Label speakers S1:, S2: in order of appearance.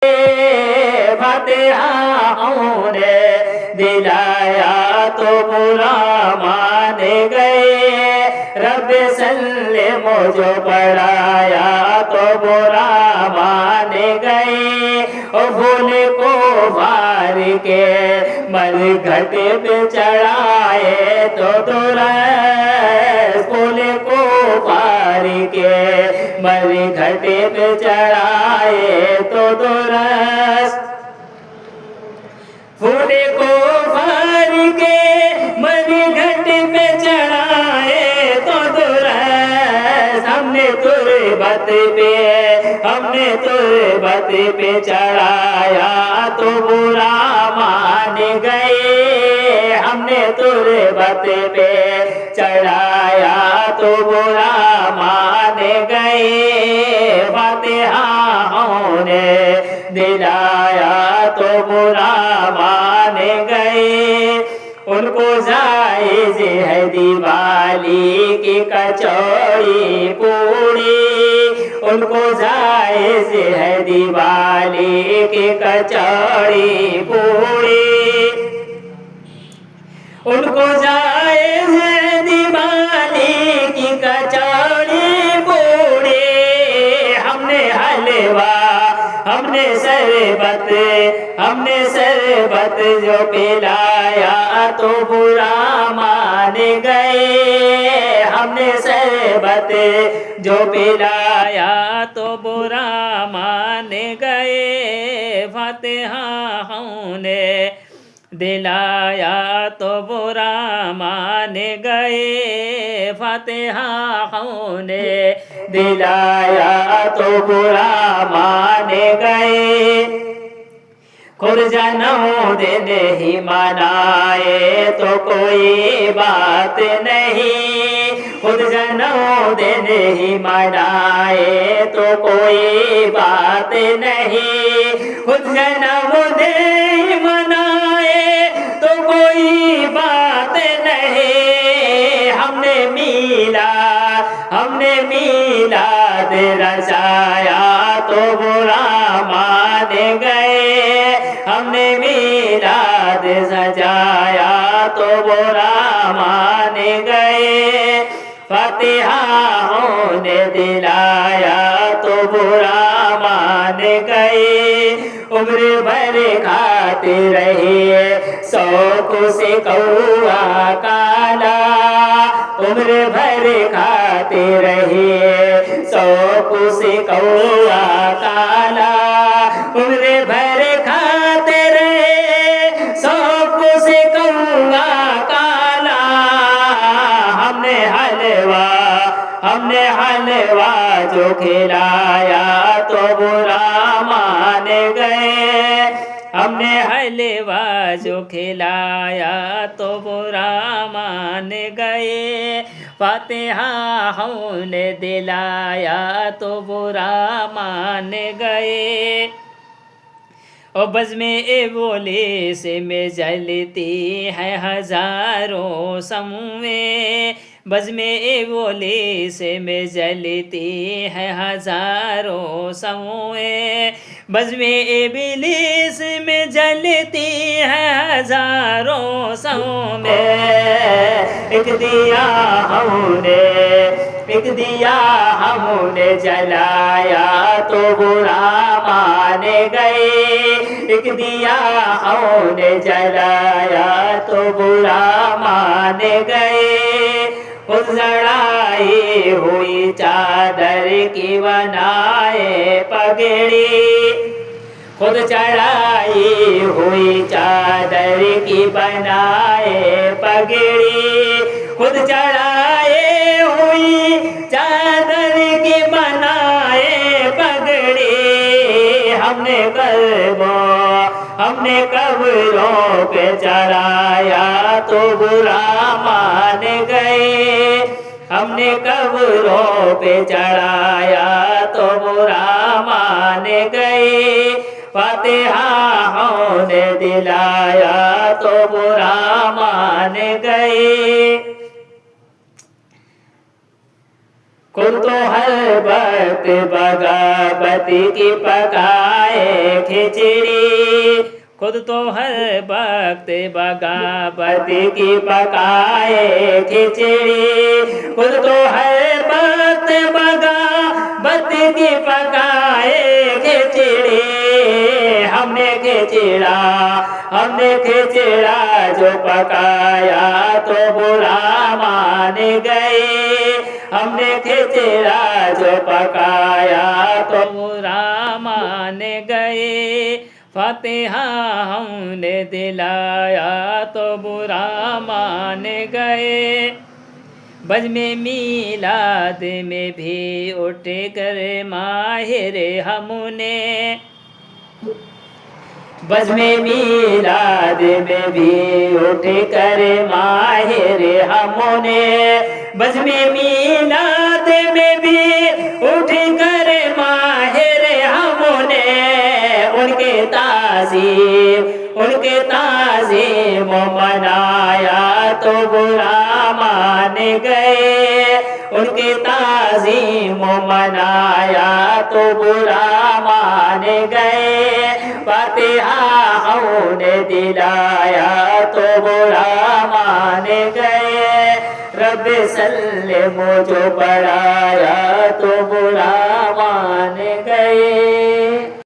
S1: फातिहा हमने दिलाया तो बुरा मान गए। रब सल्ले मुझे पढ़ाया तो बुरा मान गए। ओ फूल को फार के मर घट पे चढ़ाए तो दुरस्त। फूल को फार के मर घट पे चढ़ाए तो दुरस्त। फूल को फार के मर घट पे चढ़ाए तो दुरस्त। हमने तुरबत पे चढ़ाया तो बुरा मान गए। हमने तुरबत पे चढ़ाया तो बुरा मान गए। फातिहा हमने दिलाया तो बुरा मान गए। उनको जायज़ है दिवाली की कचौड़ी पूड़ी। उनको जायज़ है दिवाली की कचौड़ी पूड़ी। उनको जायज़ है दिवाली की कचौड़ी पूड़ी। हमने हलवा हमने शरबत जो पिलाया तो बुरा मान गए। हमने शरबत जो पिलाया तो बुरा मान गए। फातिहा हमने दिलाया तो बुरा मान गए। फातिहा हमने दिलाया तो बुरा मान गए। खुद जन्मदिन ही मनाए तो कोई बात नहीं। खुद जन्मदिन ही मनाए तो कोई बात नहीं। खुद जन्मदिन मनाए तो कोई बात नहीं। हमने मीलाद रचाया तो बुरा मान गए। हमने मीलाद सजाया तो बुरा मान गए। फातिहा हमने दिलाया तो बुरा मान गए। उम्र भर खाते रहे शौक से कौआ काला। उम्र भर खाते रहे शौक से कौआ काला। उम्र भर खाते रहे शौक से कौआ काला। हमने हलवा जो खिलाया तो बुरा मान गए। हमने हलवा जो खिलाया तो बुरा मान गए। फातिहा हमने दिलाया तो बुरा मान गए। और बज़्म बोले से में जलती है हजारों समूए। बज़्म बोले से में जलती है हजारों समूए। बज़्म इब्लीस में जलती है हजारों समूए। एक दिया हमने जलाया तो बुरा मान गए। एक दिया हमने जलाया तो बुरा मान गए। उस लड़ाई हुई चादर की बनाए पगड़ी। खुद चढ़ाई हुई चादर की बनाए पगड़ी। खुद चढ़ाए हुई चादर की बनाए पगड़ी। हमने कब्रों पे चढ़ाया तो बुरा मान गए। हमने कब्रों पे चढ़ाया तो बुरा मान गए। फातिहा हमने दिलाया तो बुरा मान गए। खुद तो हर वक्त भगवती की पकाए खिचड़ी, खुद तो हर वक्त भगवती की पकाए खिचड़ी, खुद तो हर वक्त भगवती की पकाए खिचड़ी। हमने खिचड़ा जो पकाया तो बुरा मान गए, हमने खिचड़ा जो पकाया तो बुरा मान गए। फातिहा हमने दिलाया तो बुरा मान गए। बज में मीलाद में भी उठ कर माहिर हमने, बज में मीलाद में भी उठ कर माहिर हमने, बज में मीलाद में भी उठ कर माहिर हमने। उनके ताज़ीम मनाया तो बुरा मान गए, उनके ताज़ीम मनाया तो बुरा मान गए। फातिहा हमने दिलाया तो बुरा मान गए। रब सल्ले मुझे पढ़ाया तो बुरा मान गए।